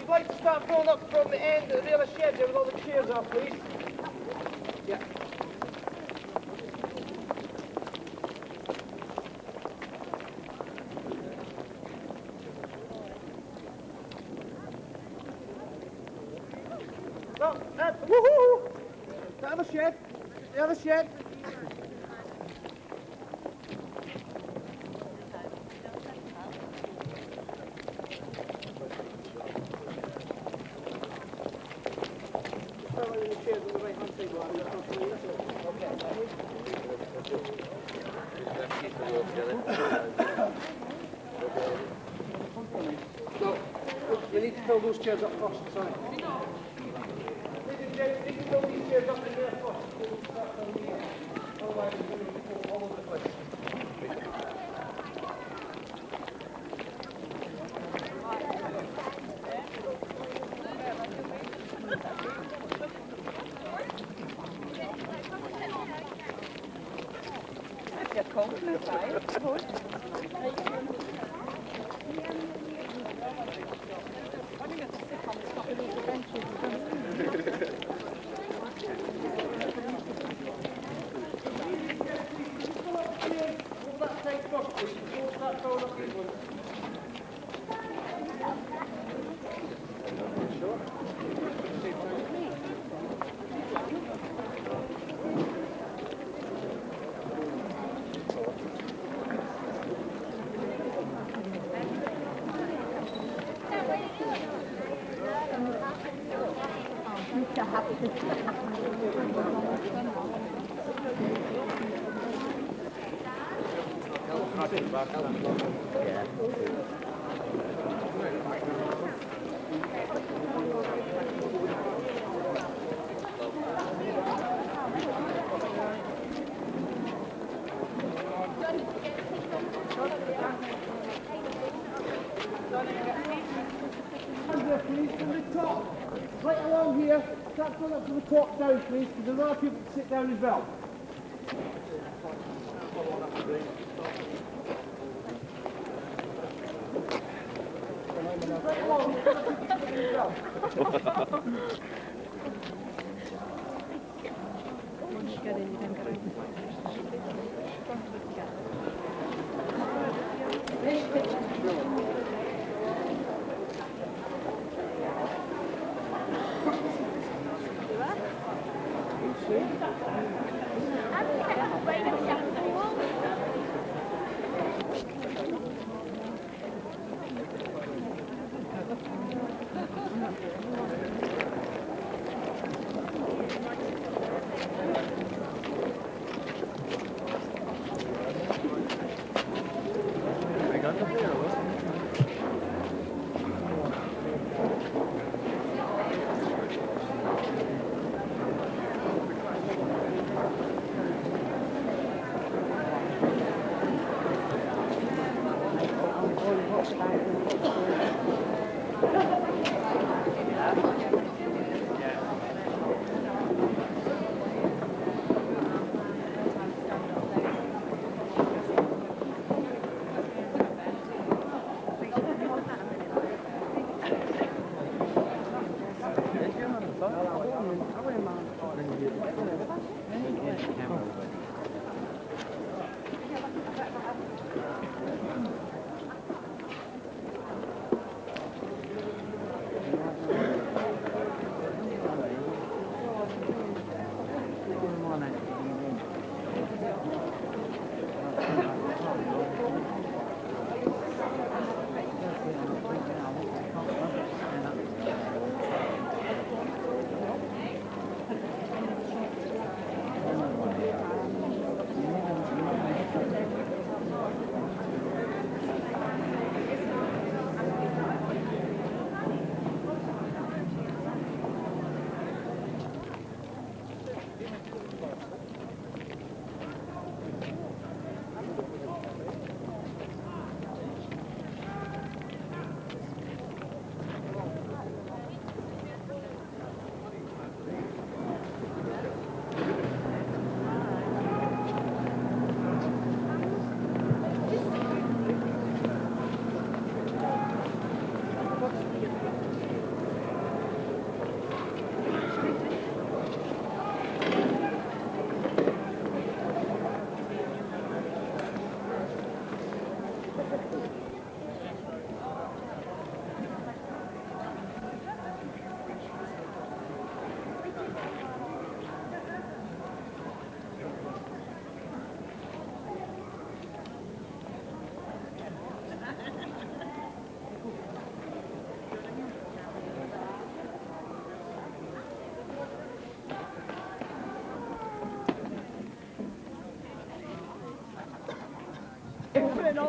you'd like to start filling up from the end of the other shed there with all the chairs are, please. Yeah. No, woohoo! The other shed. The other shed. No, we need to fill those chairs up first, sorry. Ladies and gentlemen, we need to fill these chairs up in there first. Otherwise, we're going to go all over the place. Jag kommer med dig. Please, from the top, right along here, start going up to the top down, please, because there's other people to sit down as well. Right along, there's other people to sit down as well.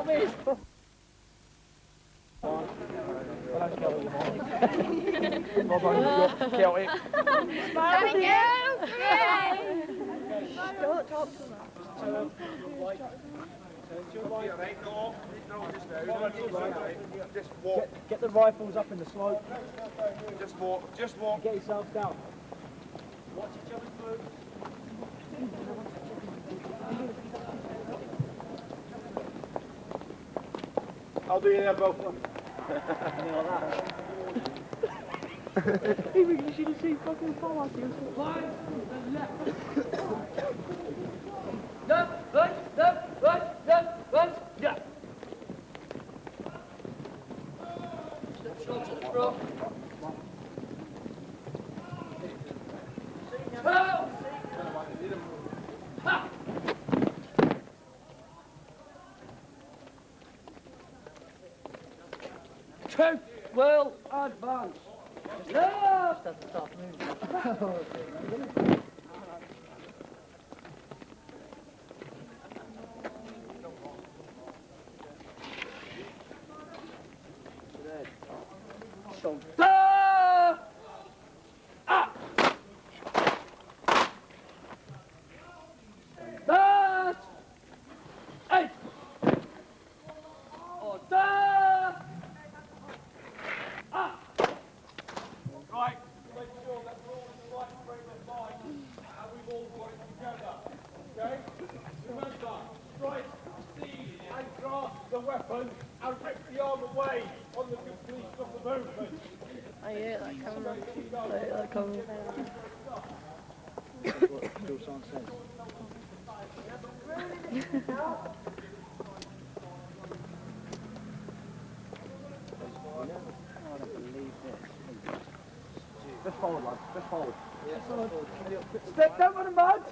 Come in. Thank you! Yay! Don't talk to them. Just walk. Get the rifles up in the slope. Just walk. Just walk. Get yourself down. Watch each other's moves. I'll do you there, both of them. Even you should have seen fucking fall out here. Yeah. Shots at the front. Two, well advanced. No! Just have to start moving. Shoulder! Up! That! Eight! Order! Up! Right. Make sure that we're all in the right frame of mind and we've all got it together. Okay? Remember, strike, seize and grasp the weapon and rip the arm away on the completion of the movement. I hate that camera. I hate that camera. That's what Bill Song says. I don't believe this. Just forward, lad. Just forward. Step down on the mud.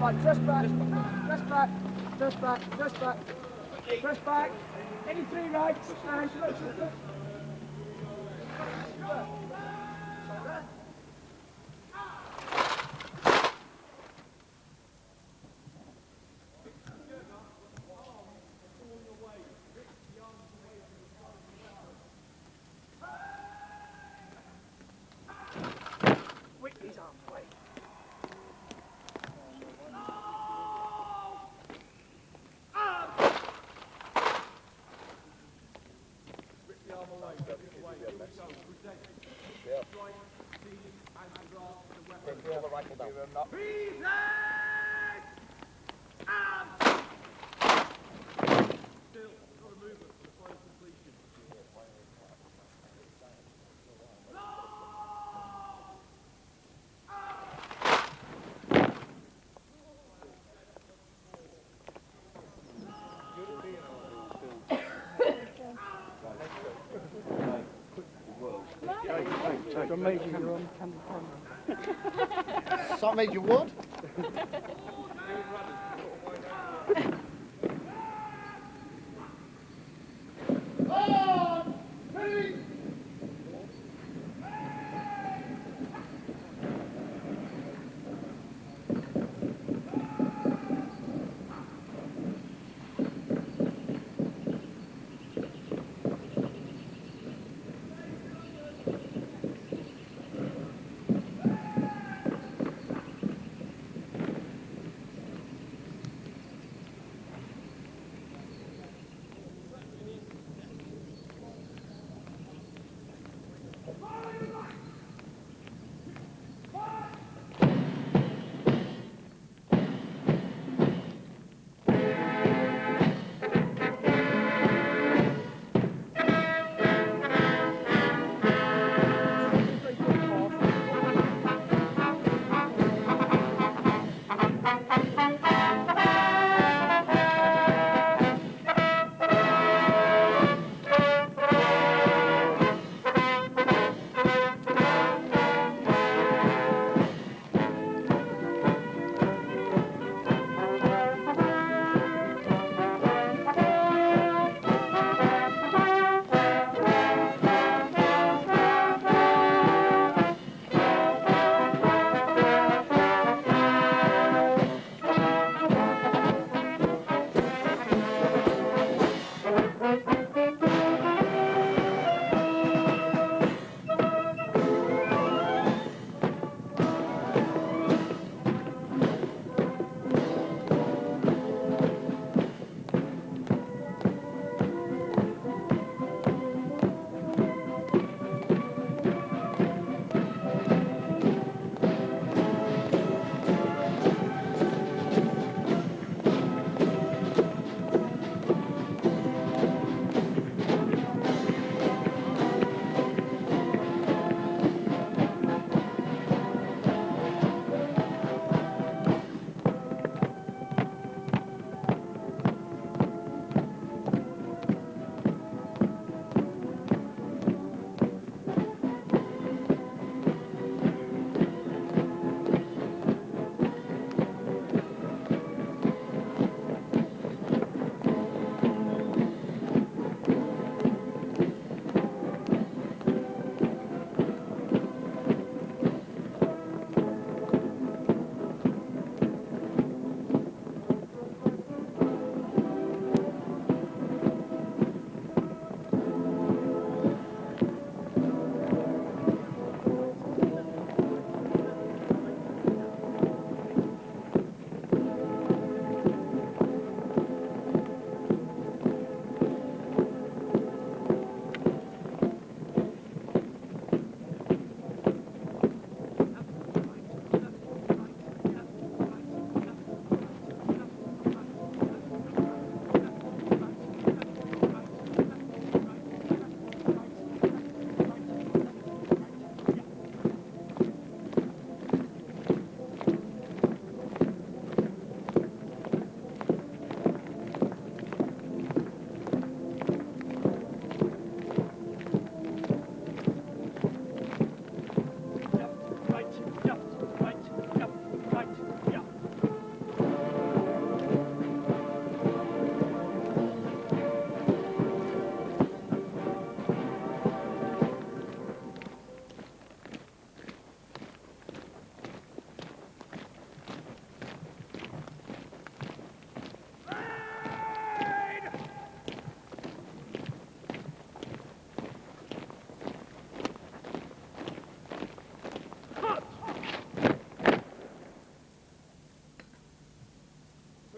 Right, dress back. Dress back. Dress back. Dress back. Dress back. Any three rights. And look. Whip his arms away. Some made you run, Some made you wood?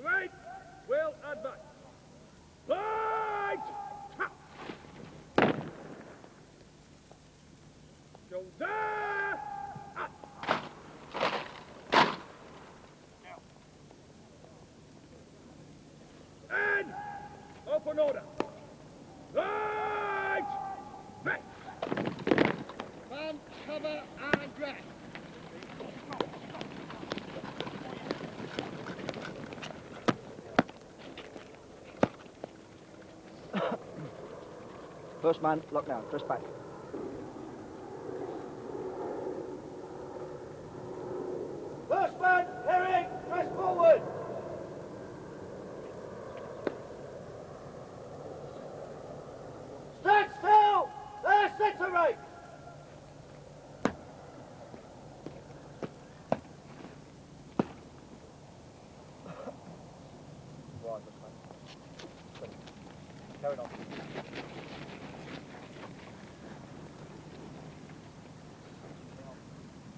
Right, well advanced. Right! Tap! Shoulder! Up! Now. And open order. Right! Back! Man, cover and drag. First man, lock down, press back. First man, herring, press forward. Stand still, there, centre right. Right, first man. Carry on.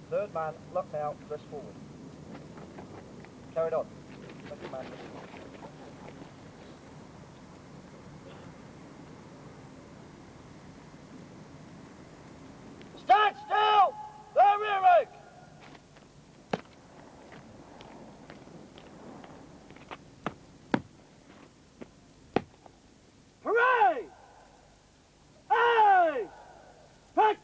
Third man, lock now, press forward. Carried on. Second man, press forward. Stand still! The rear rank! Hooray! Aye! Fight!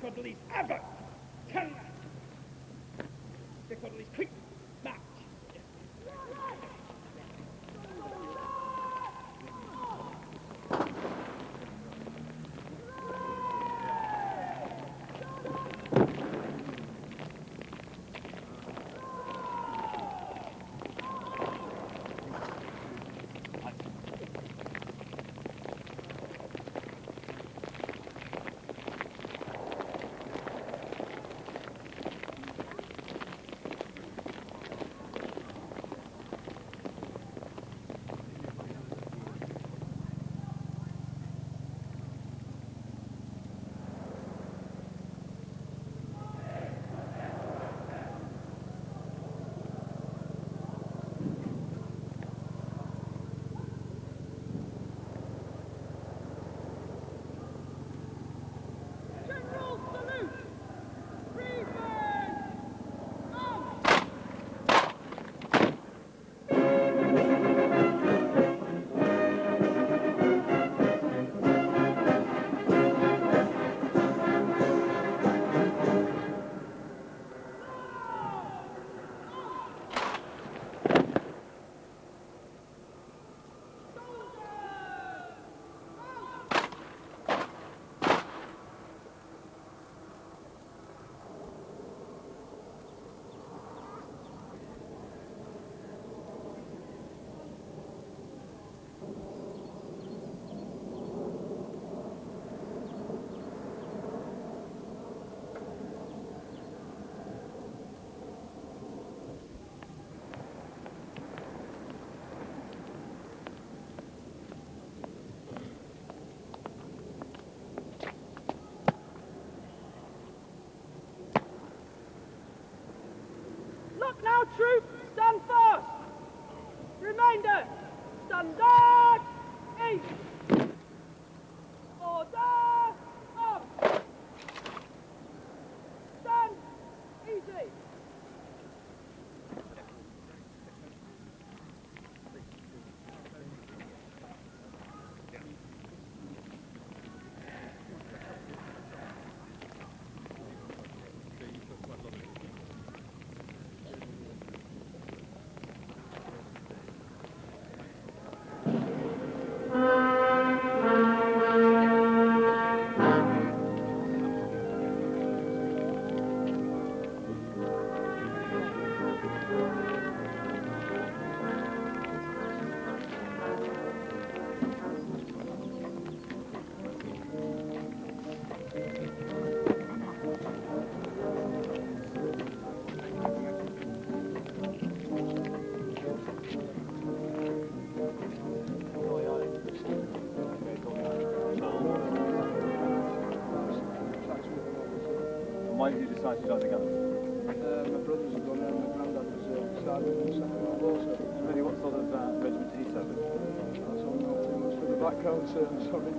Dicotoles, Abba! Turn! Dicotoles, quick! March! Look now, troop! Stand fast! Reminder! Standard! East! Order! Up! Stand! Easy! Why did you decide to join the government? My brothers have gone there and my granddad was started in the Second World War, so Really, what sort of regiment did he serve in? that's all I know too much for the background, sir, I'm sorry.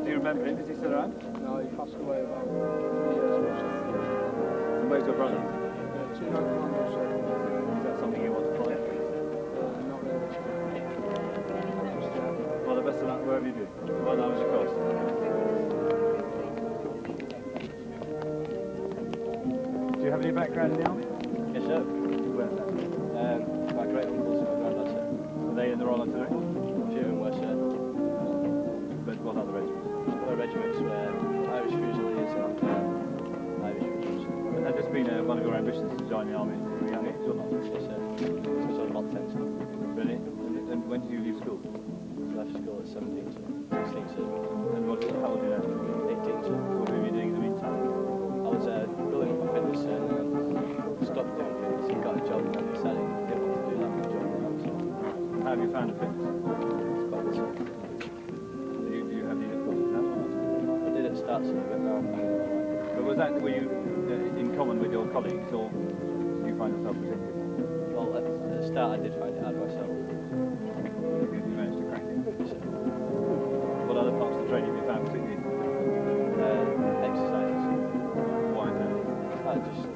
Do you remember him? Is he still around? No, he passed away about 3 years ago, so And where's your brother? two night commandos, so Is that something you want to follow? not really. Just, Well, the best of luck wherever you do. Well done, of course. Do you have any background in the army? Yes, sir. Where's that? My great uncles and my granddad, sir. Are they in the Royal Artillery? A few of them were, sir. But what other regiments? Other regiments were Irish Fusiliers and Irish Regiments. And had this been one of your ambitions to join the army at a young age or not? Yes, sir. Since I was about 10, sir. Really? And when did you leave school? Left school at 17, sir. 16, sir. And how old are you now? 18, sir. What have you been doing in the meantime? I was building up my fitness and stopped doing fitness and got a job and then decided I didn't want to do that for a job now, so How have you found the fitness? it's quite good, sir. Do you have any difficulties now or not? I did at the start, sir, but now I'm finding it alright. But was that, were you in common with your colleagues, or did you find yourself particularly? Well, at the start I did find it hard myself. You managed to crack it. Yes, sir. What other parts of the training have you found particularly? Exercises. Why is that? I just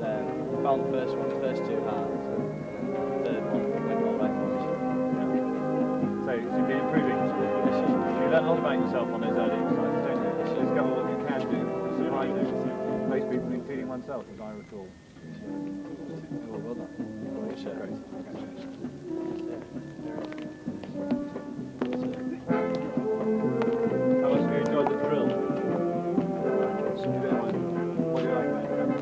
found the first two hard, and the third one went all right for me. So you've been improving. Yes, sir. You learn a lot about yourself on those early exercises, don't you? Discover what you can do. So surprised that most people, including oneself, as I recall. Oh, well done. Well, you Great. How much have you enjoyed the drill? What do you like about it?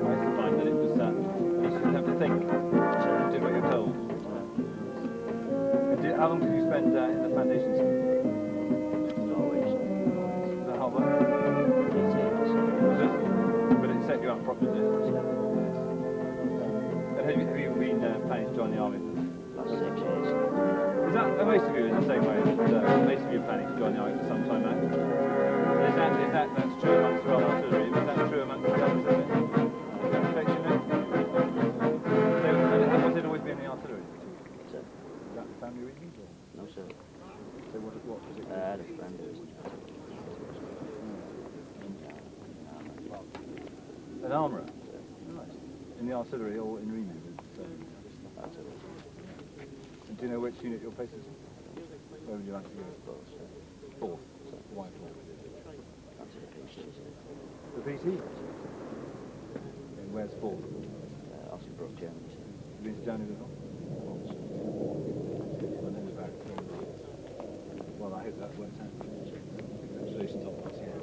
I used to find that it was, you didn't have to think, you did what you're told. How long did you spend in the foundation school? Was that hard work? Was it? But it set you up properly, did it? And have you been planning to join the army for Last 6 years. Is that most of you in the same way? Most of you are planning to join the army for some time now. That's true amongst the Royal Artillery? Is that true amongst the others? Is that affectionate? So, has it always been the artillery? So, Is that the family reasons? Or? no, sir. So what was it? I had a friend who was in the An armourer? Nice. In the artillery or in Remu? artillery. And do you know which unit your place is? Where would you like to go? Fourth. Why fourth? That's a PC, sir. The PC? And where's fourth? Ossenbrook, Germany, sir. You been to Germany before? I know the back. Well, I hope that works out. Congratulations on that, yeah.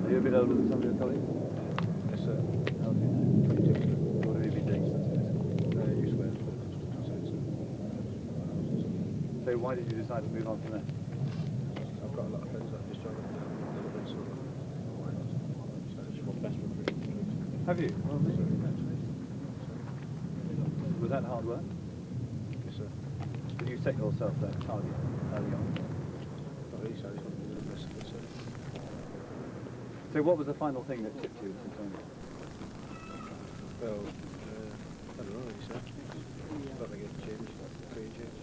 Are you a bit older than some of your colleagues? Yes, sir. How do you know? What have you been doing since this? You swear. So why did you decide to move on from there? I've got a lot of friends that just joined. Have you? Well, was that hard work? Yes, sir. Did you set yourself that target early on? Not really, sir. So what was the final thing that tipped you into joining? Well, I don't know really, sir. I thought I get changed, career change.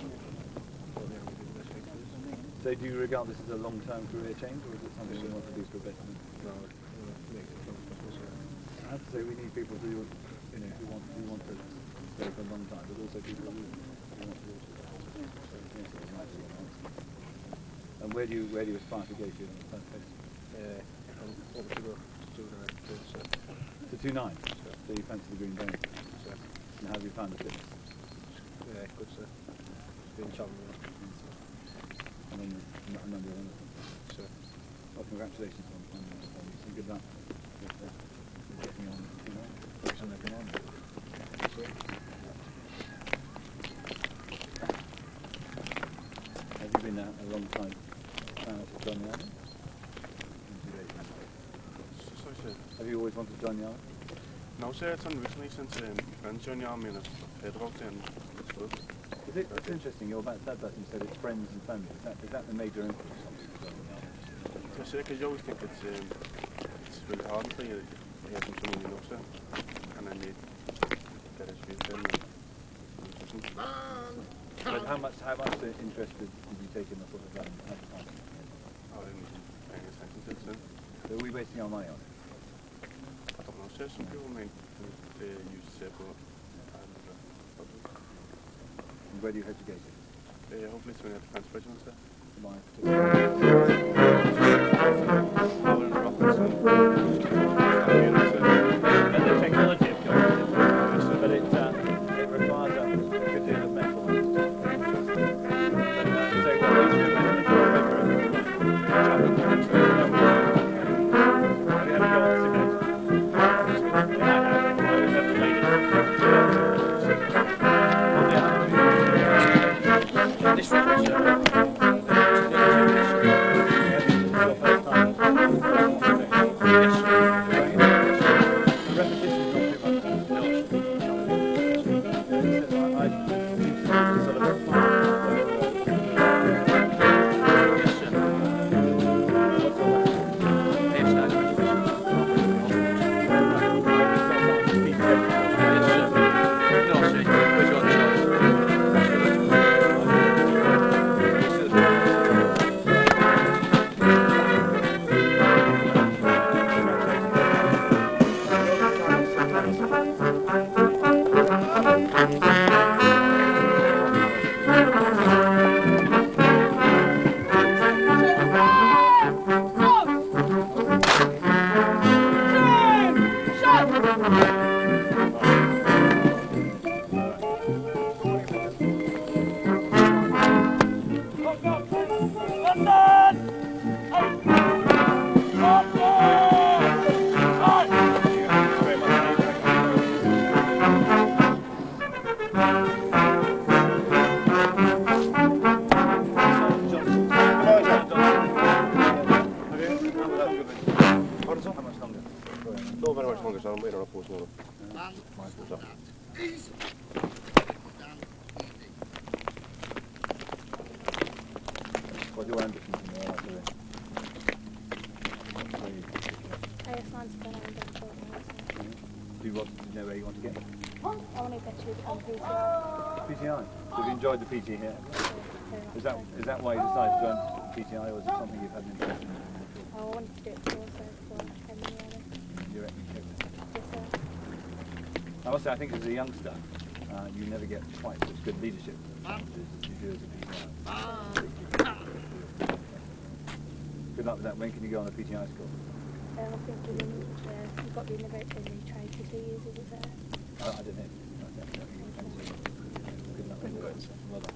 So do you regard this as a long-term career change, or is it something you want to do for a better? No, make it possible, sir. I have to say we need people who, who want to stay for a long time, but also people who want to And where do you aspire to go to in the first place? I'm hoping to go to 2.9, sir. To 2.9? Sir. So you fancy the Green Bone? Sir. And how have you found the fitness? Yeah, good, sir. It's been challenging. And then a number of other things. Sir. Well, congratulations on this, and good luck with getting on to 2.9. Focus on everything on. Have you been a long time to join the army? Have you always wanted to join the army? No, sir, it's recently since my friends joined the army and I've heard about it and it's good. It's interesting, you're about that person, you said it's friends and family. Is that the major influence on you joining the army? Yes, sir, because you always think it's really hard until you hear from someone you know, sir. And then you get his view then. But how much interest did you take in the sort of advertising? I didn't pay any attention to it, sir. So are we wasting our money on it? I don't know, sir, some people may use it, but And where do you hope to go to? hopefully it's when you have defence regiment, sir. Why? Power and rockets And the technology, of course, but it requires a good deal of mental. So what do you do with it? Have you had a go at simulator? I have. I always have to play it. This one, sir. Not very much longer, so I'm waiting on a pause now. What's your ambition from there, actually? Do you know where you want to get? I want to eventually become PTI. PTI. So have you enjoyed the PT here? Is that why you decided to join PTI, or is it something you've had an interest in? I wanted to do it before, so before I came in the army. You reckon? Yes, sir. I must say, I think as a youngster, you never get quite such good leadership as you do as a PTI. Good luck with that. When can you go on a PTI school? I think you've got to be in the very trade for 2 years, is it there? I don't know. Good luck with it. Well done.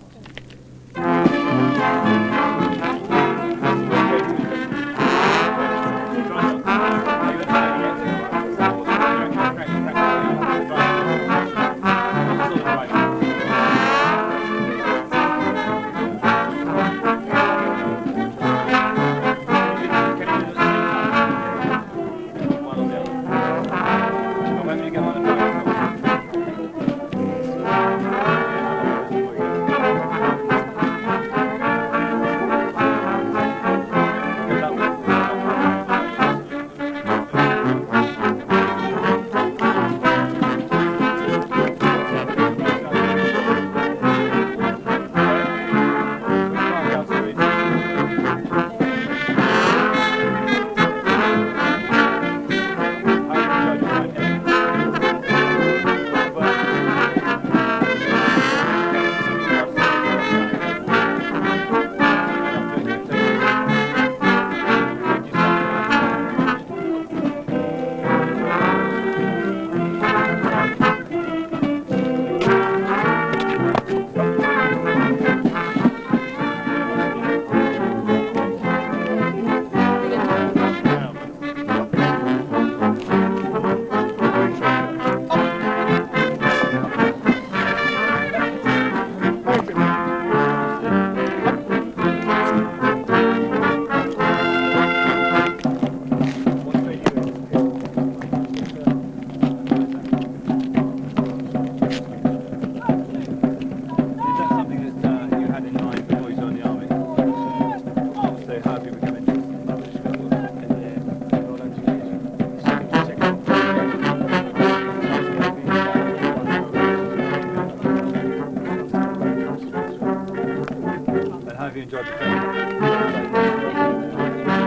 Have you enjoyed the training?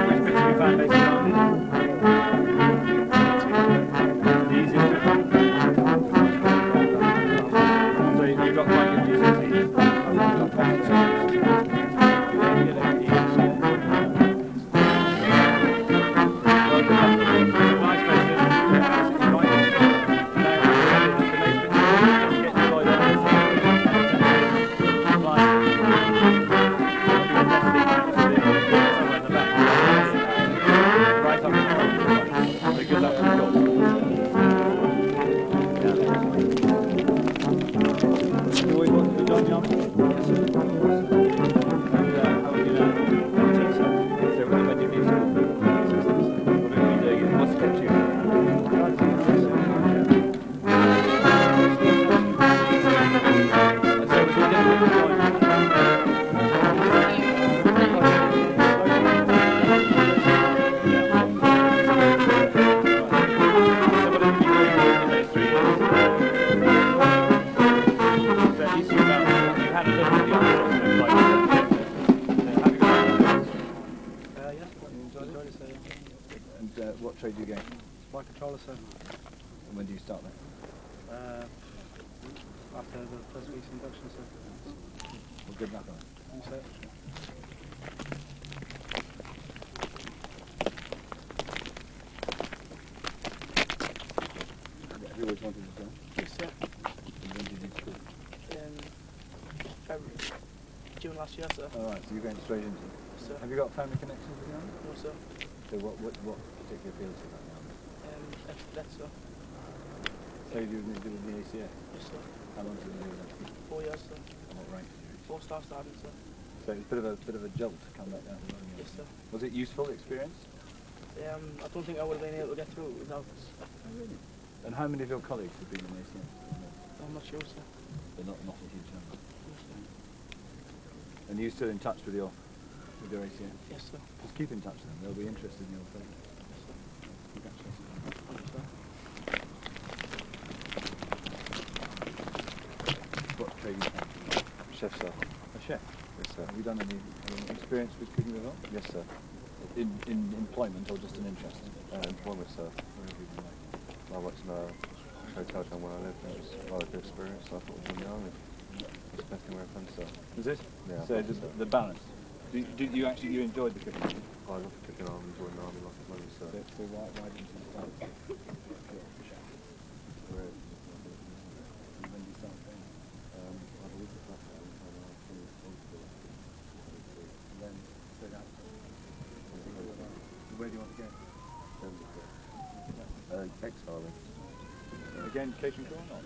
Which bits have you found most challenging? The easiest bit? So you've got quite good GCSEs? What trade do you gain? Flight controller, sir. And when do you start that? After the first week's induction, sir. Well, good luck on it. Thanks, sir. you always wanted to join? Yes, sir. And when did you school? February, June last year, sir. All right, so you're going straight into it. Yes, sir. Have you got family connections with the army? No, sir. So what particular appeals to you about the army? That's sir. So you do with the ACA? Yes, sir. How long did you do with that? 4 years, sir. And what rank did you reach? 4-star sergeant, sir. So it's a bit of a jolt to come back down to running. Yes, sir. Was it useful experience? I don't think I would have been able to get through it without. Oh, really? And how many of your colleagues have been in the ACA? I'm not sure, sir. They're not a huge number. Yes, sir. And are you still in touch with your ACA? Yes, sir. Just keep in touch with them. They'll be interested in your faith. Yes, sir. Congratulations. Thank you, sir. What trade you have? Chef, sir. A chef? Yes, sir. Have you done any experience with cooking before? Yes, sir. In employment or just an interest? Employment, sir. Where have you been like? I worked in a hotel town where I lived, and it was rather good experience, so I thought I'd join the army. It's the best thing we've done, sir. Is it? Yeah. So just the balance. Did you actually enjoyed the cooking? I love cooking, I'm enjoying the army life at the moment, sir. So why didn't you start as a chef? We're- When did you start going? I believe it's that time, and I finished high school. And then straight out. Where do you want to go? Ex-army. Again, catering crew or not?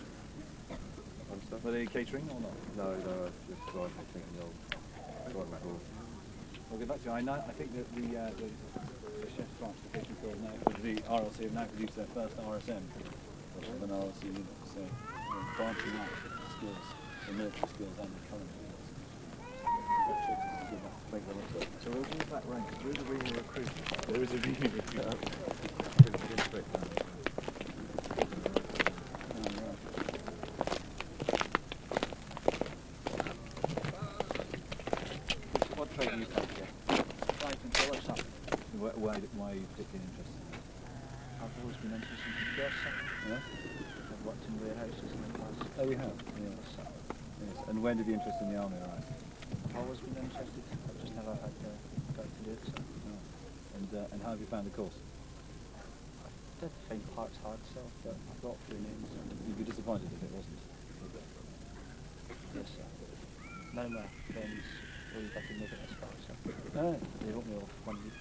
Understand? Were they catering or not? No, just driving, I think, the old driving school. We'll get back to you. I think that the chef's branch, the catering crew, the RLC have now produced their first RSM of an RLC unit. So we're branching out the skills, the military skills and the culinary skills. Thank you very much, sir. So we'll do that rank. There is a reading recruit. There is a reading recruit. What trade do you take here? Why are you particularly interested in it? I've always been interested in chefs, sir. Yeah? I've worked in warehouses in the past. Oh, you have? Yes. Yes. And when did the interest in the army arise? I've always been interested. I've just never had the go to do it, sir. Oh. And how have you found the course? I did find parts hard, sir, but I've got a few names. You'd be disappointed if it wasn't. Yes, sir. None of my friends believe I can make it this far, sir. Oh. They wrote me off 1 week.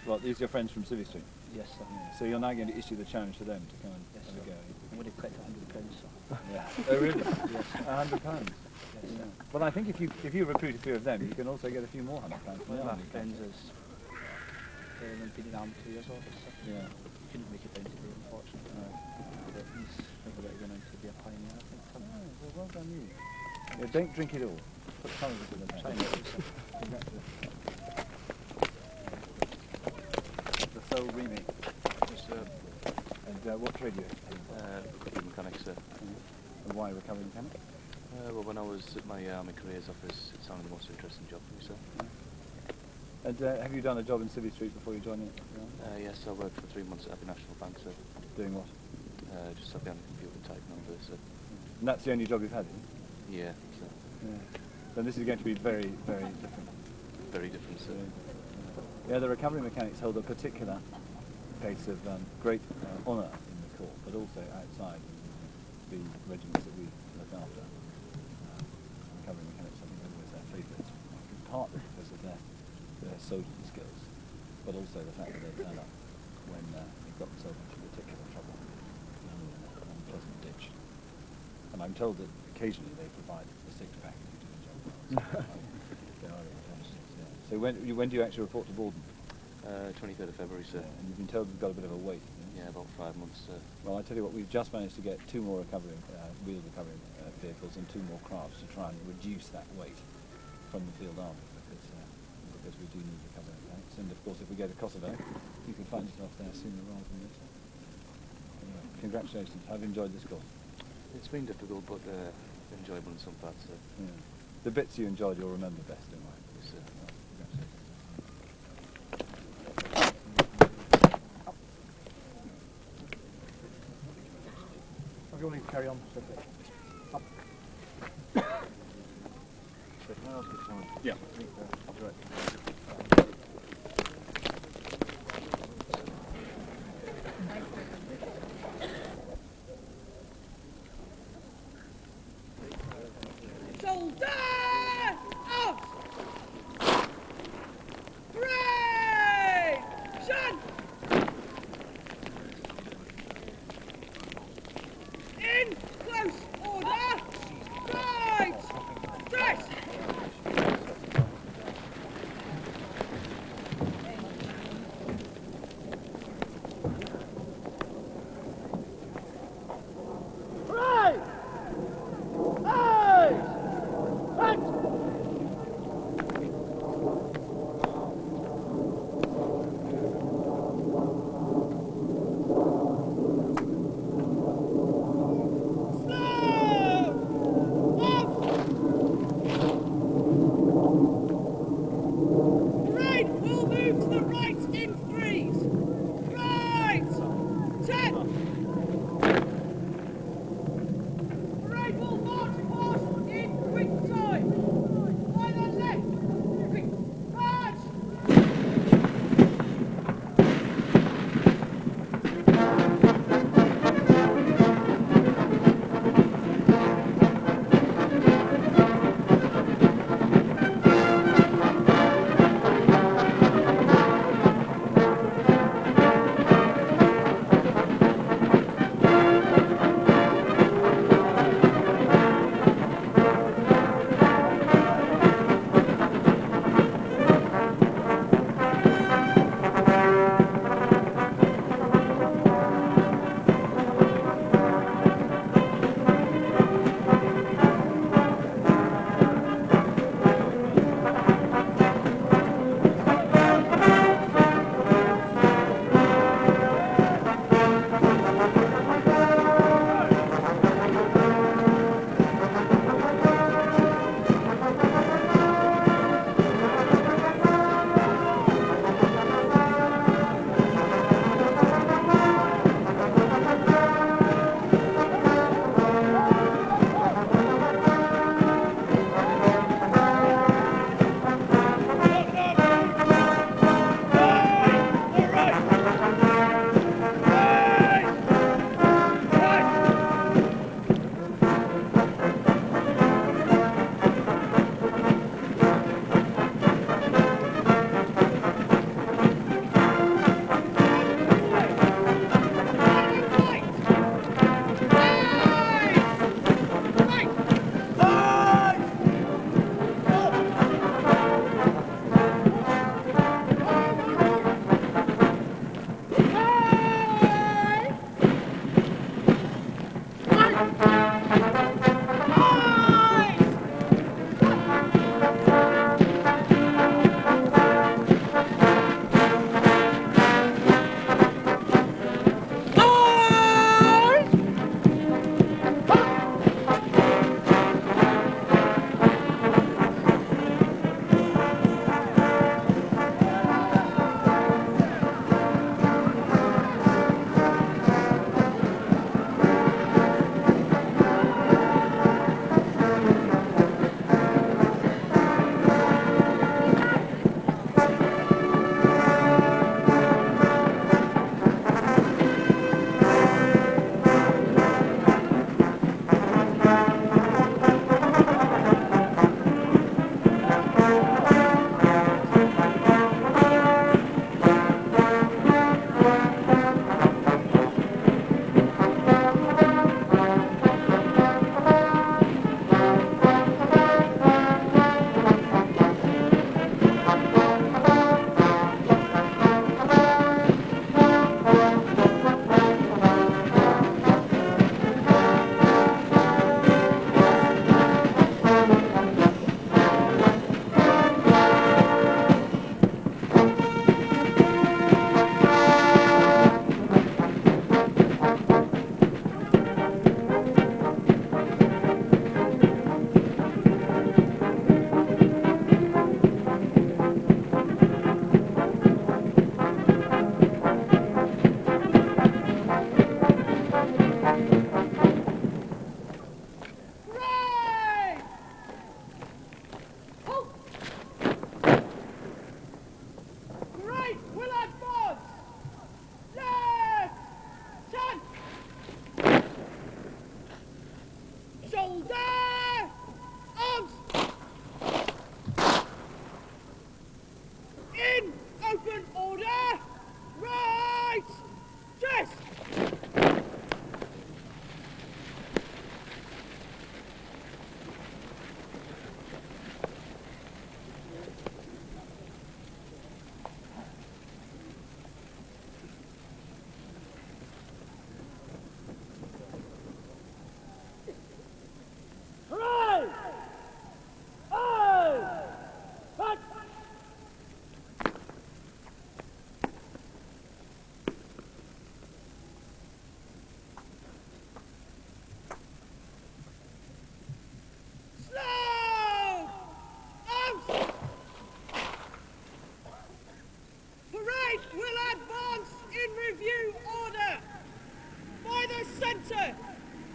Well, these are your friends from Civvy Street. Yes, sir. Yeah. So you're now going to issue the challenge to them to come and Yes, have a sir. go. I'm going to collect £100, sir. Yeah. Oh, really? Yes. £100. Yes, sir. Well, I think if you recruit a few of them, you can also get a few more £100. One of my friends is been in the army 2 years old, sir. Yeah. Couldn't make it down today, unfortunately. But he's maybe going on to be a pioneer, I think. Oh, well done you. Yeah, don't drink it all. Put some of it in the Try tank. and do, sir. Congratulations. The sole remake. Yes, sir. And what trade do you have? Recovery mechanics, sir. And why recovery mechanic? Well, when I was at my army careers office, it sounded the most interesting job for me, sir. And have you done a job in Civvy Street before you joined it? Yes, I worked for 3 months at Abbey National Bank, sir. Doing what? Just sat behind the computer typing on this, sir. And that's the only job you've had, is it? Yeah, so Yeah. So this is going to be very, very different. very different, sir. Yeah, the recovery mechanics hold a particular place of great honour in the Corps, but also outside the regiments that we look after. Recovery mechanics, I think, are always their favourites, partly because of their soldierly skills, but also the fact that they turn up when they've got themselves into particular trouble, in an unpleasant ditch. And I'm told that occasionally they provide a six-pack if you do the job well. They are intense, yeah. So when do you actually report to Borden? 23rd of February, sir. And you've been told you've got a bit of a wait. Yeah, about 5 months, sir. Well, I tell you what, we've just managed to get 2 more recovery, wheel recovery vehicles and 2 more crafts to try and reduce that weight from the field army because we do need recovery mechanics. And of course, if we go to Kosovo, you can find yourself there sooner rather than later. Anyway, congratulations. I've enjoyed this course. It's been difficult, but enjoyable in some parts, sir. Yeah. The bits you enjoyed, you'll remember best, don't I? Yes, sir. Well, congratulations. Everyone carry on. Up. So can I ask you something? Yeah.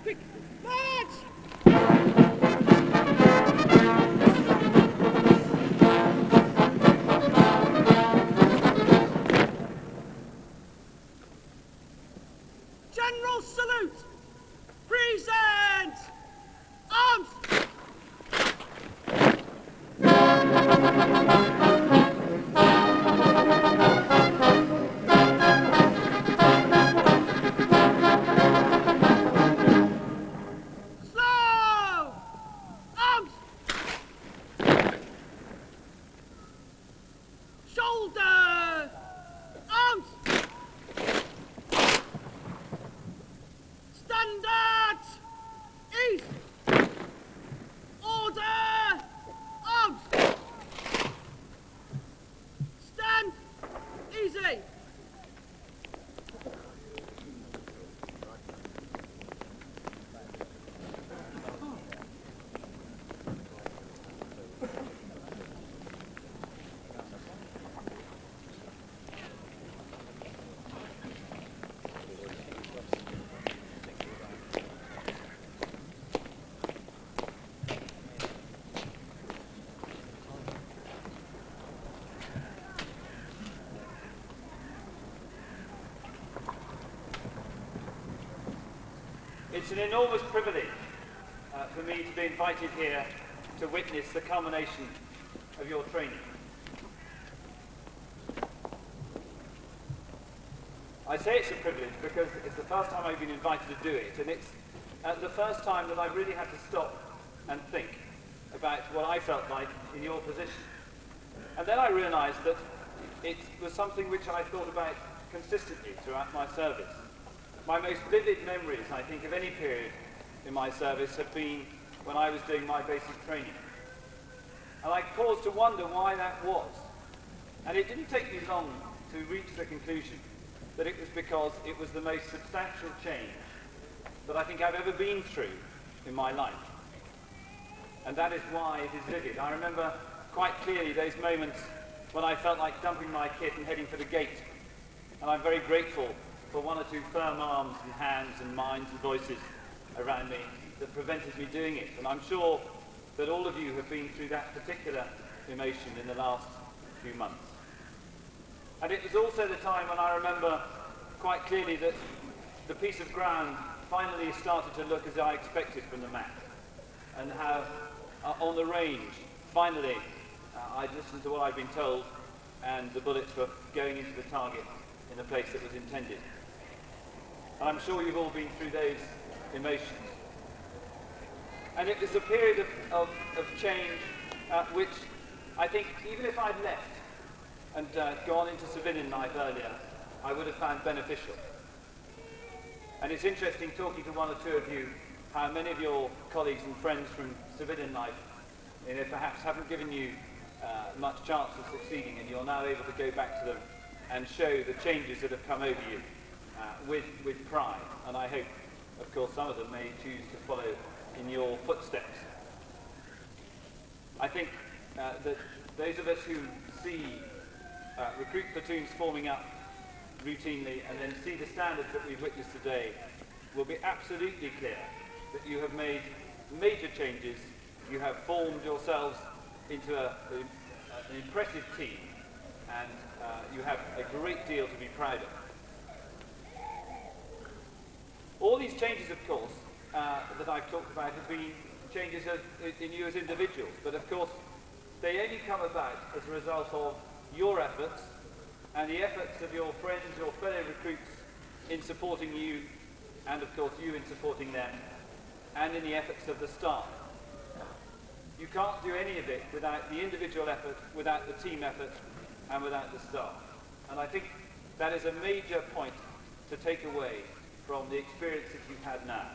Quick, march! General salute! Present! Arms! Slow! Arms! Shoulder! Arms! Standard! East! Order! Arms! Stand! Easy! It's an enormous privilege for me to be invited here to witness the culmination of your training. I say it's a privilege because it's the first time I've been invited to do it, and it's the first time that I really had to stop and think about what I felt like in your position. And then I realised that it was something which I thought about consistently throughout my service. My most vivid memories, I think, of any period in my service have been when I was doing my basic training. And I paused to wonder why that was. And it didn't take me long to reach the conclusion that it was because it was the most substantial change that I think I've ever been through in my life. And that is why it is vivid. I remember quite clearly those moments when I felt like dumping my kit and heading for the gate. And I'm very grateful for one or two firm arms and hands and minds and voices around me that prevented me doing it. And I'm sure that all of you have been through that particular emotion in the last few months. And it was also the time when I remember quite clearly that the piece of ground finally started to look as I expected from the map. And how on the range, finally, I'd listened to what I'd been told and the bullets were going into the target in the place that was intended. And I'm sure you've all been through those emotions. And it was a period of change which I think even if I'd left and gone into civilian life earlier, I would have found beneficial. And it's interesting talking to one or two of you how many of your colleagues and friends from civilian life perhaps haven't given you much chance of succeeding, and you're now able to go back to them and show the changes that have come over you with pride. And I hope, of course, some of them may choose to follow in your footsteps. I think that those of us who see recruit platoons forming up routinely and then see the standards that we've witnessed today will be absolutely clear that you have made major changes. You have formed yourselves into an impressive team, and you have a great deal to be proud of. All these changes, of course, that I've talked about have been changes in you as individuals, but of course they only come about as a result of your efforts and the efforts of your friends, your fellow recruits in supporting you, and of course you in supporting them, and in the efforts of the staff. You can't do any of it without the individual effort, without the team effort, and without the staff. And I think that is a major point to take away from the experience that you've had now,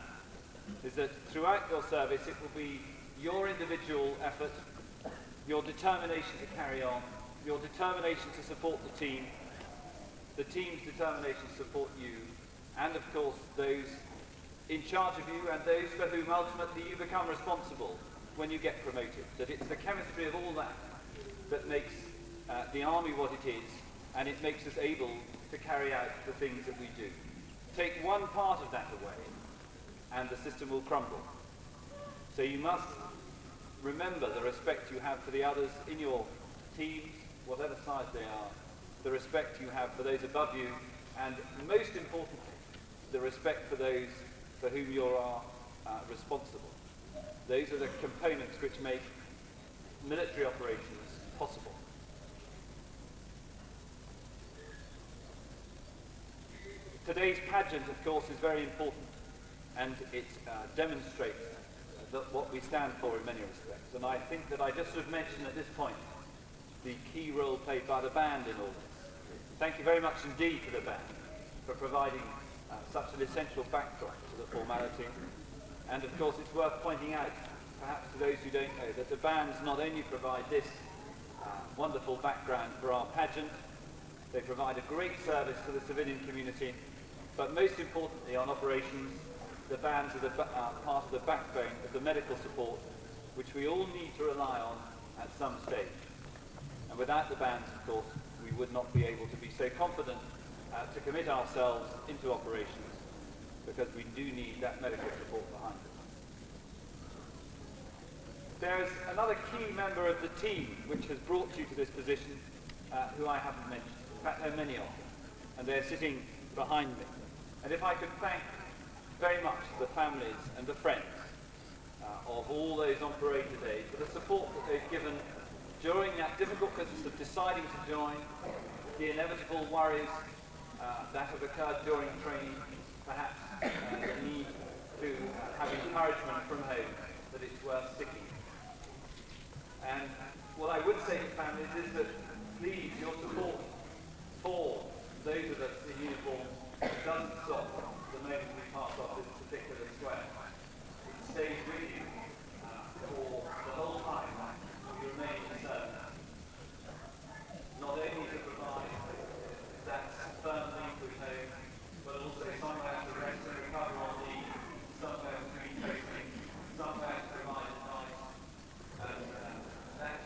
is that throughout your service it will be your individual effort, your determination to carry on, your determination to support the team's determination to support you, and of course those in charge of you and those for whom ultimately you become responsible when you get promoted. That it's the chemistry of all that that makes the army what it is, and it makes us able to carry out the things that we do. Take one part of that away, and the system will crumble. So you must remember the respect you have for the others in your teams, whatever size they are, the respect you have for those above you, and most importantly, the respect for those for whom you are responsible. Those are the components which make military operations possible. Today's pageant, of course, is very important, and it demonstrates what we stand for in many respects. And I think that I just should mention at this point the key role played by the band in all this. Thank you very much indeed to the band for providing such an essential backdrop to the formality. And of course it's worth pointing out, perhaps to those who don't know, that the bands not only provide this wonderful background for our pageant, they provide a great service to the civilian community, but most importantly on operations, the bands are part of the backbone of the medical support which we all need to rely on at some stage. And without the bands, of course, we would not be able to be so confident to commit ourselves into operations, because we do need that medical support behind us. There's another key member of the team which has brought you to this position who I haven't mentioned. In fact, there are many of them, and they're sitting behind me. And if I could thank very much the families and the friends of all those on parade today for the support that they've given during that difficult business of deciding to join, the inevitable worries that have occurred during training, perhaps the need to have encouragement from home that it's worth sticking. And what I would say to families is that please, your support for those of us in uniform doesn't stop the moment we pass off this particular square. It stays with you for the whole time you remain in service. Not only to provide that firm link with home, but also somewhere to rest and recover on leave, somewhere to be training, somewhere to provide advice. And that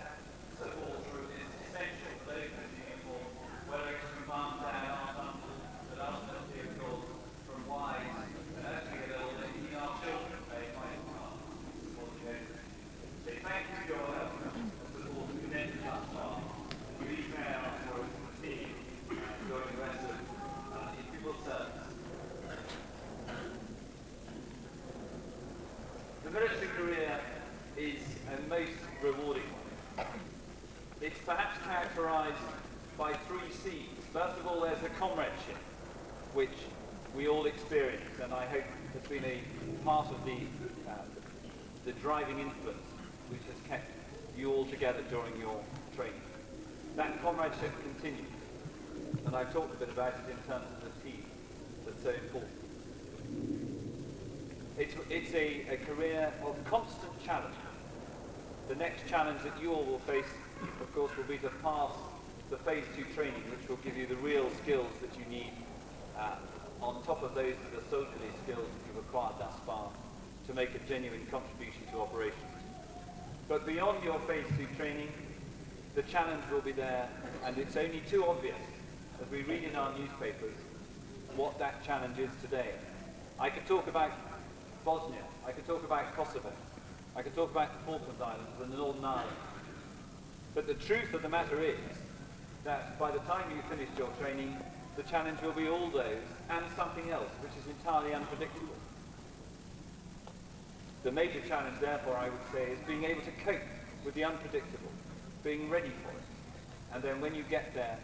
support is essential for those in uniform, whether it's from mum, dad, aunt, uncle, but ultimately, of course, from wives, and as we get older, even our children pay quite a part for the others. So thank you for your help and support to connect with us far. We prepare for us to see during the rest of the civil service. The military career is a most rewarding one. It's perhaps characterised by 3 C's. First of all, there's the comradeship, which we all experience, and I hope has been a part of the driving influence which has kept you all together during your training. That comradeship continues, and I've talked a bit about it in terms of the team that's so important. It's a career of constant challenge. The next challenge that you all will face, of course, will be to pass the Phase 2 training, which will give you the real skills that you need on top of those the soldierly skills that you've acquired thus far to make a genuine contribution to operations. But beyond your Phase 2 training, the challenge will be there, and it's only too obvious as we read in our newspapers what that challenge is today. I could talk about Bosnia, I could talk about Kosovo, I could talk about the Falkland Islands and the Northern Ireland. But the truth of the matter is that by the time you finish your training, the challenge will be all those and something else, which is entirely unpredictable. The major challenge, therefore, I would say, is being able to cope with the unpredictable, being ready for it, and then when you get there,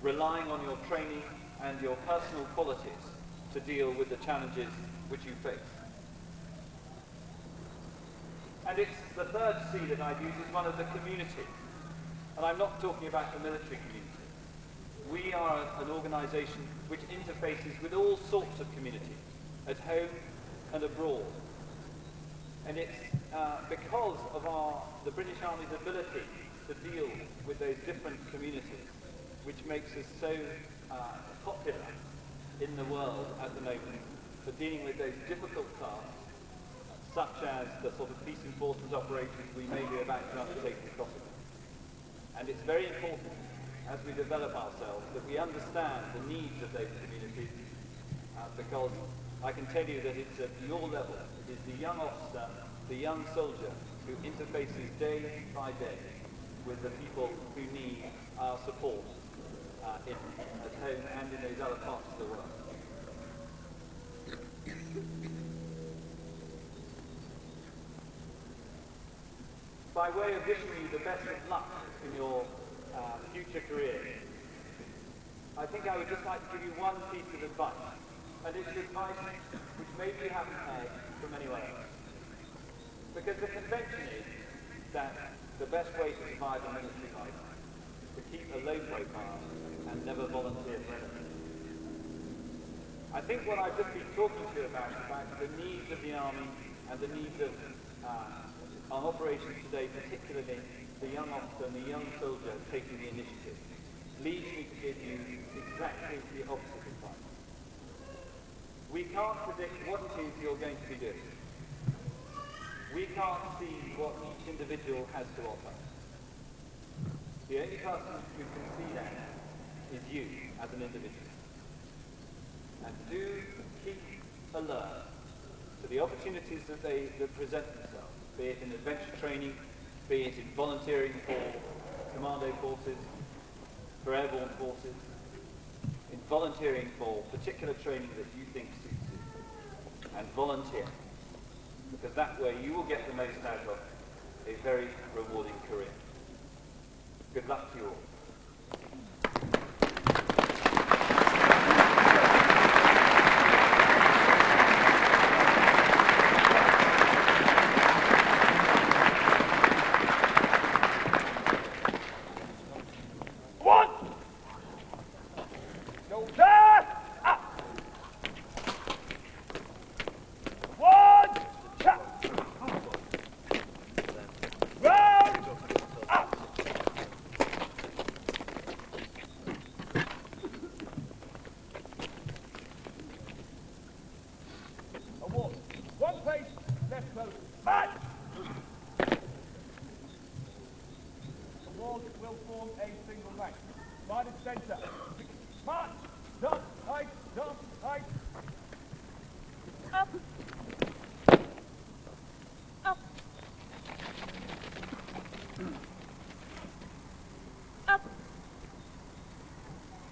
relying on your training and your personal qualities to deal with the challenges which you face. And it's the third C that I've used is one of the community. And I'm not talking about the military community. We are an organisation which interfaces with all sorts of communities, at home and abroad. And it's because of the British Army's ability to deal with those different communities, which makes us so popular in the world at the moment for dealing with those difficult tasks, such as the sort of peace enforcement operations we may be about to undertake in Kosovo. And it's very important, as we develop ourselves, that we understand the needs of those communities, because I can tell you that it's at your level. It is the young officer, the young soldier, who interfaces day by day with the people who need our support at home and in those other parts of the world. By way of wishing you the best of luck in your future career, I think I would just like to give you one piece of advice, and it's advice which maybe you haven't heard from anyone else. Because the convention is that the best way to survive a military life is to keep a low profile and never volunteer for anything. I think what I've just been talking to you about the needs of the Army and the needs of our operations today, particularly the young officer and the young soldier taking the initiative, leads me to give you exactly the opposite advice. We can't predict what it is you're going to be doing. We can't see what each individual has to offer. The only person who can see that is you as an individual. And do keep alert to the opportunities that present themselves, be it in adventure training, be it in volunteering for commando forces, for airborne forces, in volunteering for particular training that you think suits you, and volunteer. Because that way you will get the most out of a very rewarding career. Good luck to you all.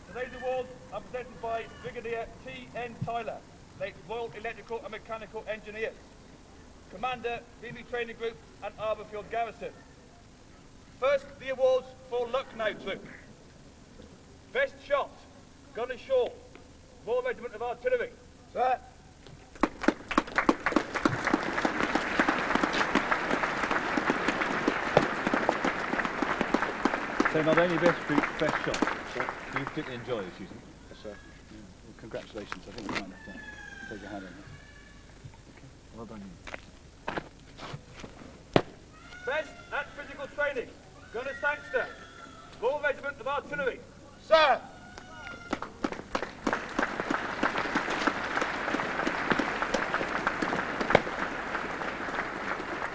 Today's awards are presented by Brigadier T.N. Tyler, late Royal Electrical and Mechanical Engineers, Commander, Beamy Training Group and Arborfield Garrison. First, the awards for Lucknow Troop. Best shot, Gunner Shaw, Royal Regiment of Artillery. Sir. So not only best group, best shot. So do you particularly enjoy shooting? Yes, sir. Yeah. Well, congratulations. I think we might have to take your hand on that. Okay. Well done. Best at physical training, Gunner Sangster, Royal Regiment of Artillery. Sir!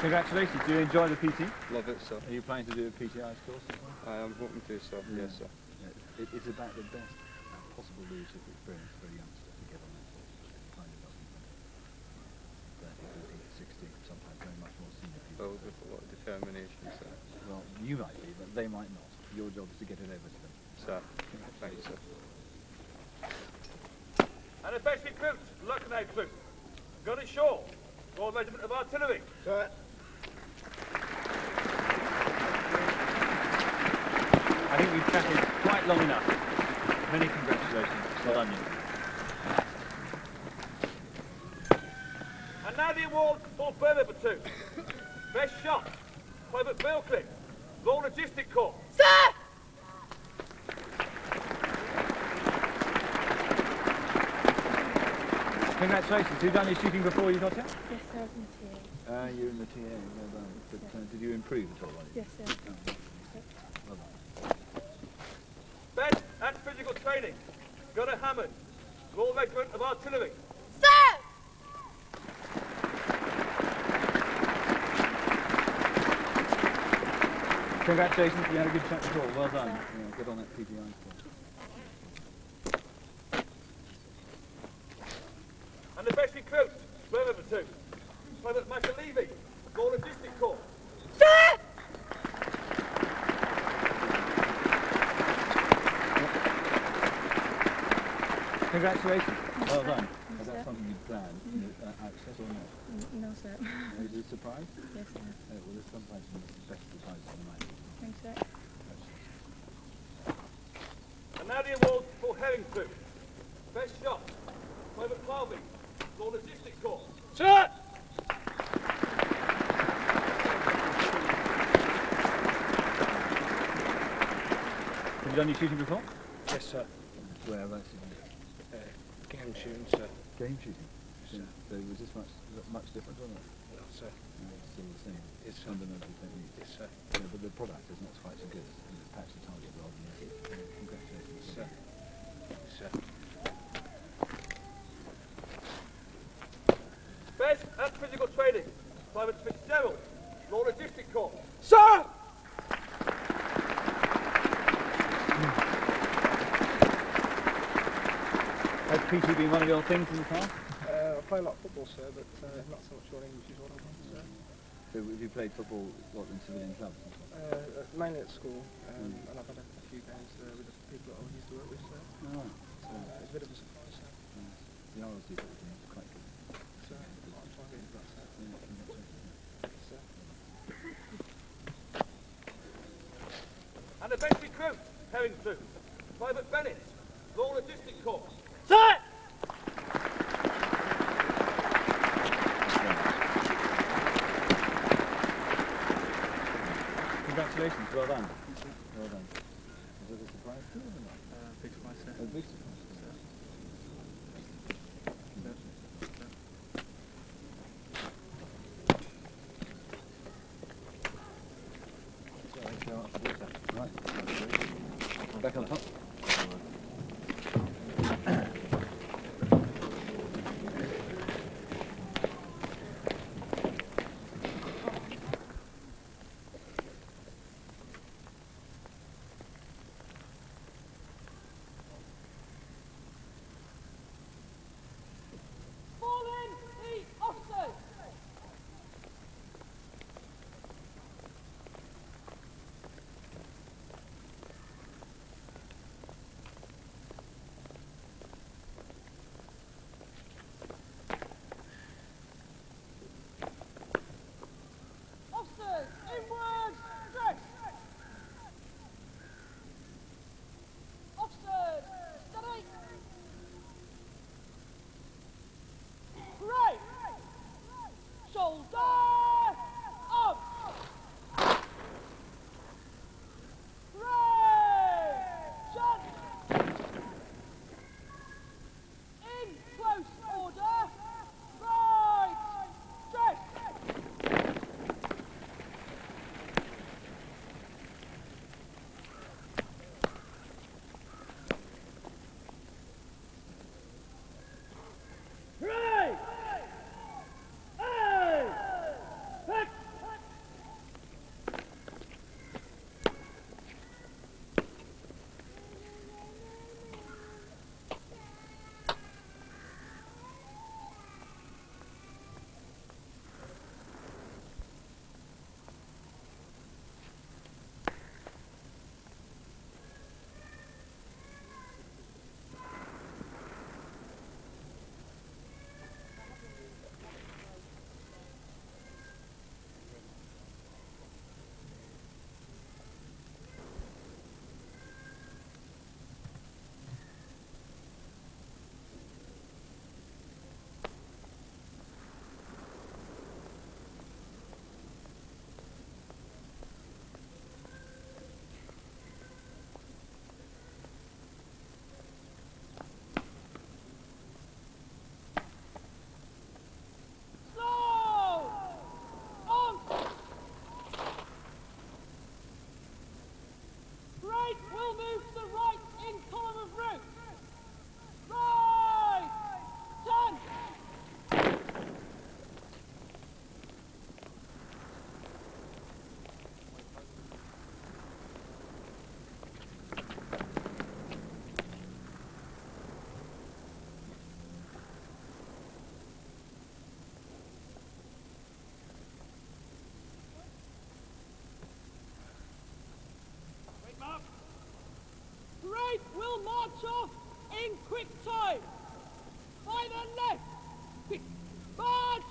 Congratulations. Do you enjoy the PT? Love it, sir. Are you planning to do a PTI course? I am hoping to, sir. Yeah. Yes, sir. Yeah. It's about the best possible leadership experience for a youngster to get on that sort of kind of doesn't 30, 40, 60, sometimes very much more senior people. Oh, with a lot of determination, sir. Well, you might be, but they might not. Your job is to get it over to them. Sir. Thank you, sir. And the best recruit, Lucknow Troop, Gunner Shaw, Royal Regiment of Artillery. Sir. I think we've chatted quite long enough. Many congratulations. Well done, you. And now the award for Burma Platoon. Best shot, Private Bilcliffe, Royal Logistic Corps. Sir! Congratulations. You've done your shooting before you got here? Yes, sir, I was in TA. You're in the TA. Well done. But did you improve at all? Yes, sir. Oh, well done. Best at physical training, Gunner Hammond, Royal Regiment of Artillery. Sir! Congratulations. You had a good chat before. Well done. Yeah, get on that PTI course. And the best recruit, Burma platoon. Private McAlevey, Raw Logistic Corps. Congratulations. Well done. Is that something you planned? Access or not? No, sir. Was it a surprise? Yes, sir. Well, there's sometimes the best surprises in life. Thanks, sir. And now the award for Herring Crew. Best shot, Private Harvey, Raw Logistic Corps. Sir! Have you done any shooting before? Yes, sir. Whereabouts? Game shooting, sir. Game shooting? So was this much different or not? No, sir. No, it's still the same. It's fundamental technique. Yes, sir. Yeah, but the product is not quite so good. It patch the target rather than hit it. Congratulations. Sir. Yes, sir. Best at physical training, Private Fitzgerald, Raw Logistic Corps. Sir! Has PT been one of your things in the past? I play a lot of football, sir, but not so much running, which is what I want, sir. So have you played football in civilian clubs? Mainly at school, and I've had a few games with the people that I used to work with, sir. Oh, so It's a bit of a surprise, sir. the RLC is quite good. So I'll try and get into that, sir. Sir. And the best recruit, Herring Crew, Private Bennett, Raw Logistic Corps. Sir! Congratulations, well done. Well done. Was it a surprise to you or not? Big surprise, sir. A big surprise. Right. Back on top. will march off in quick time. By the left. Quick. March!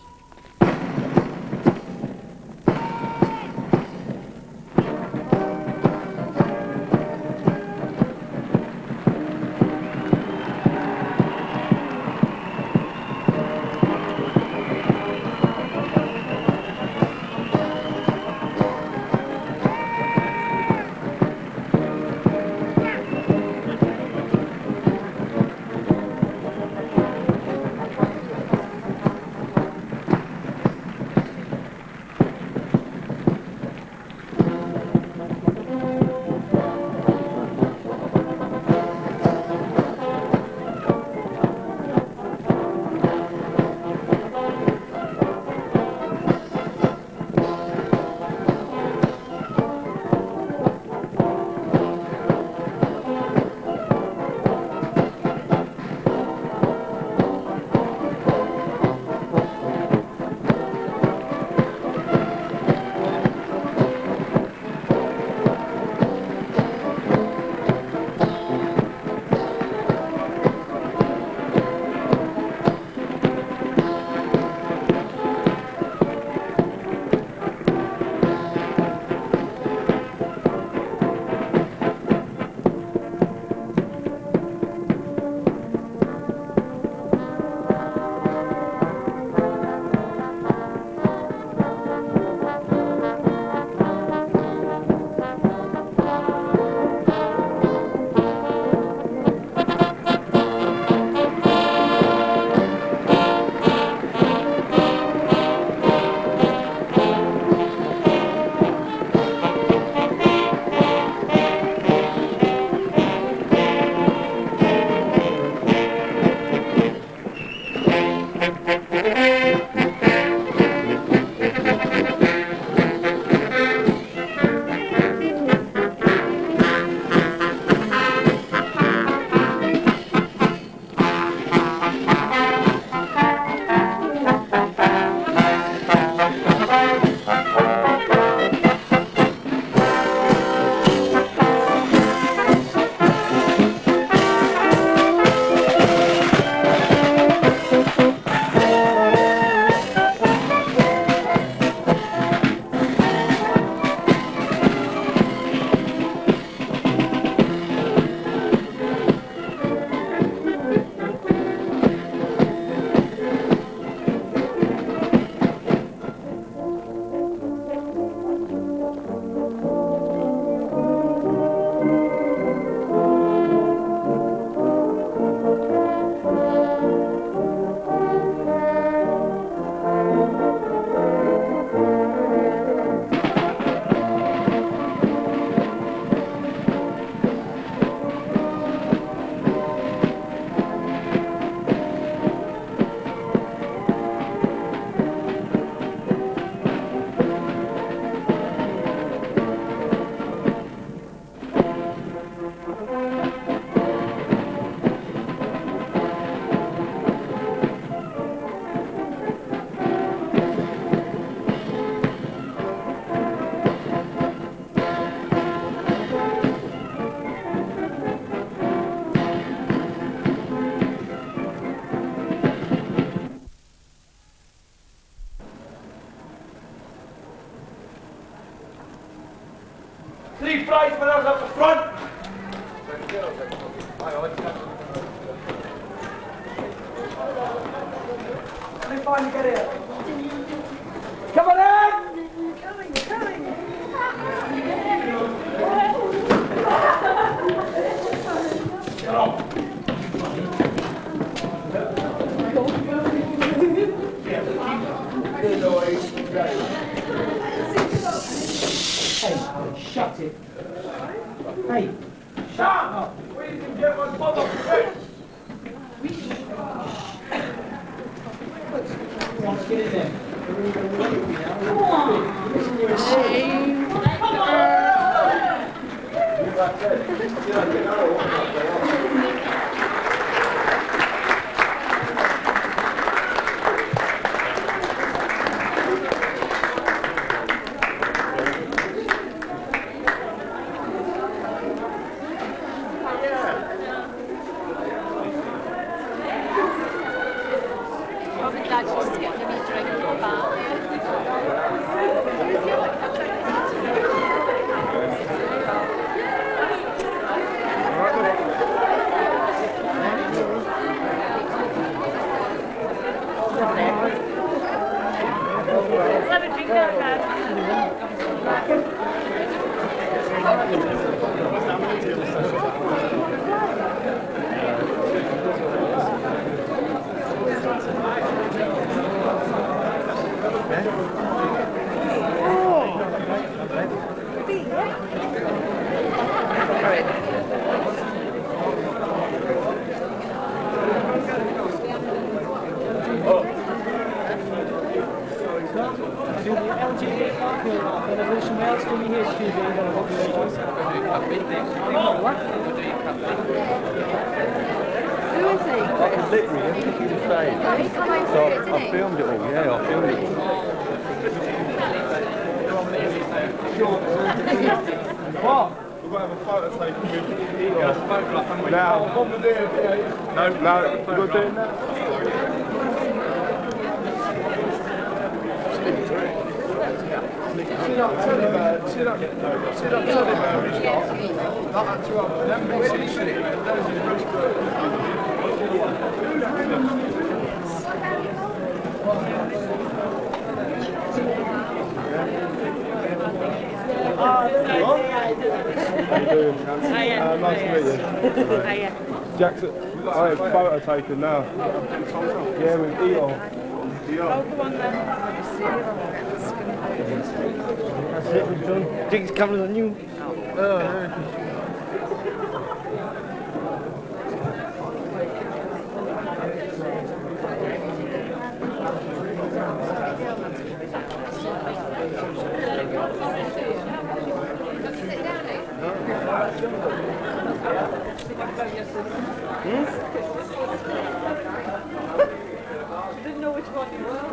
Three prize winners up the front. Let me finally get here. Come on in! Get on. Hey, shut it. Hey, Shut up! We can get one mother quick. let's get in there. I filmed it all, yeah, I filmed it all. We've got to have a photo taken with now. No, we've got to do it now. See that teddy bear he's got? That two up. Them bits of shit, those are rich nice to meet you. Jackson, I have a photo taken now. Yeah, with Eeyore. That's it, we've done. Do you think it's cameras on you? Oh, yeah. Didn't know which one you were.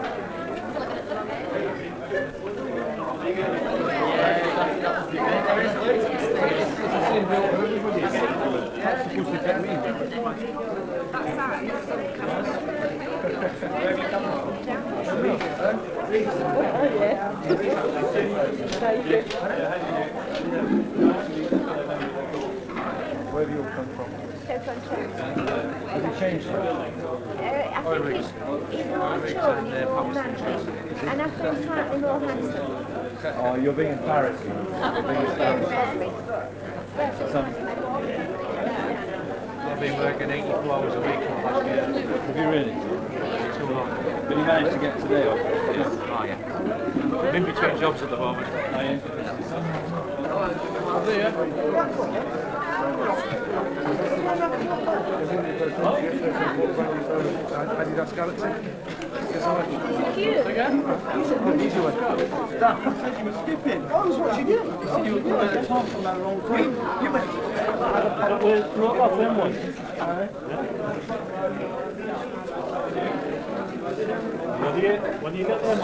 Where have you all come from? Has it changed? I think he's more mature and he's more manly. And I feel slightly more handsome. Oh, you're being embarrassing. I've been working 84 hours a week for last year. Have you really? Too long. But you managed to get today off? Oh yeah. I'm in between jobs at the moment. Are you? Adidas Galaxy. Cute. Easy one. Dan, I said you were skipping. I was watching you. You said you were coming at the top from that wrong thing. You went. We're not off them ones. When you get them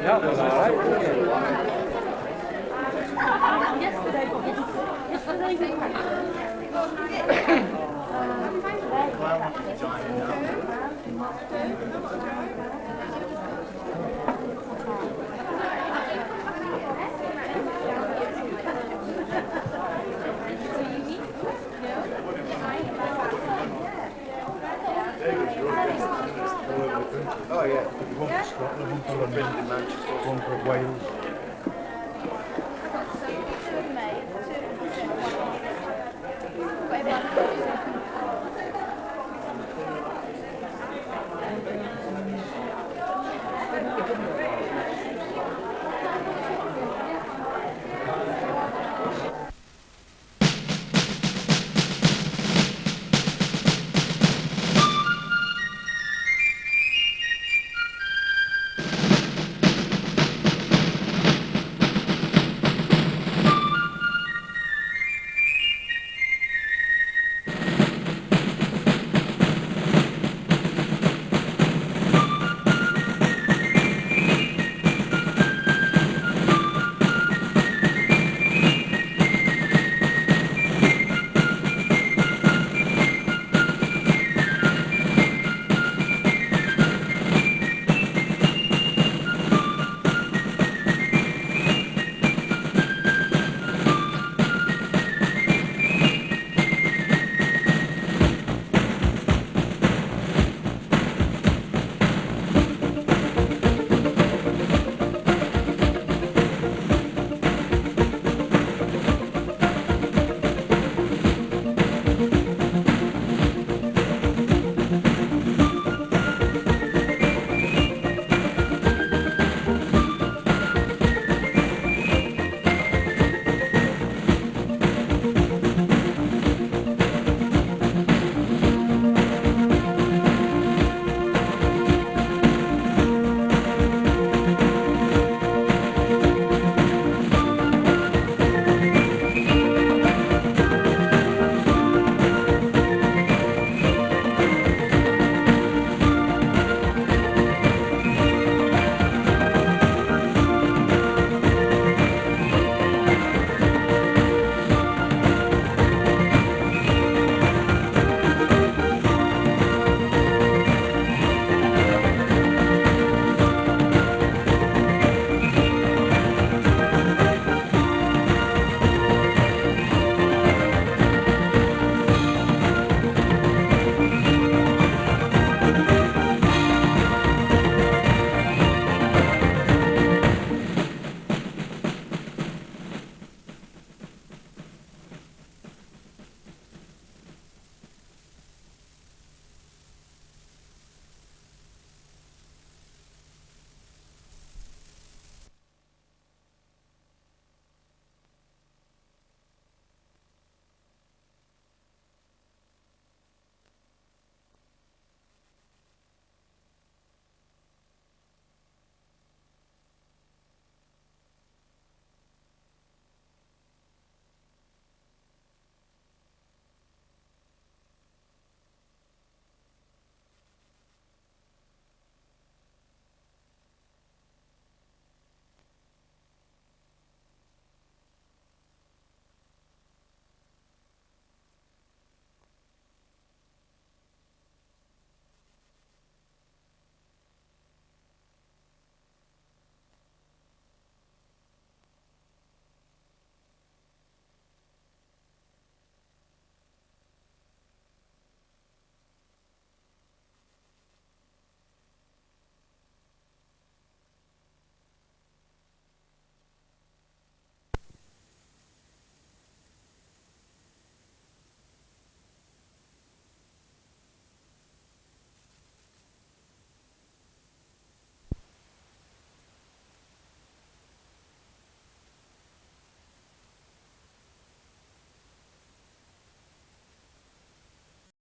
That was alright. Oh yeah. One for Scotland, one for London, Manchester, one for Wales. Two of me, two of them. Whatever.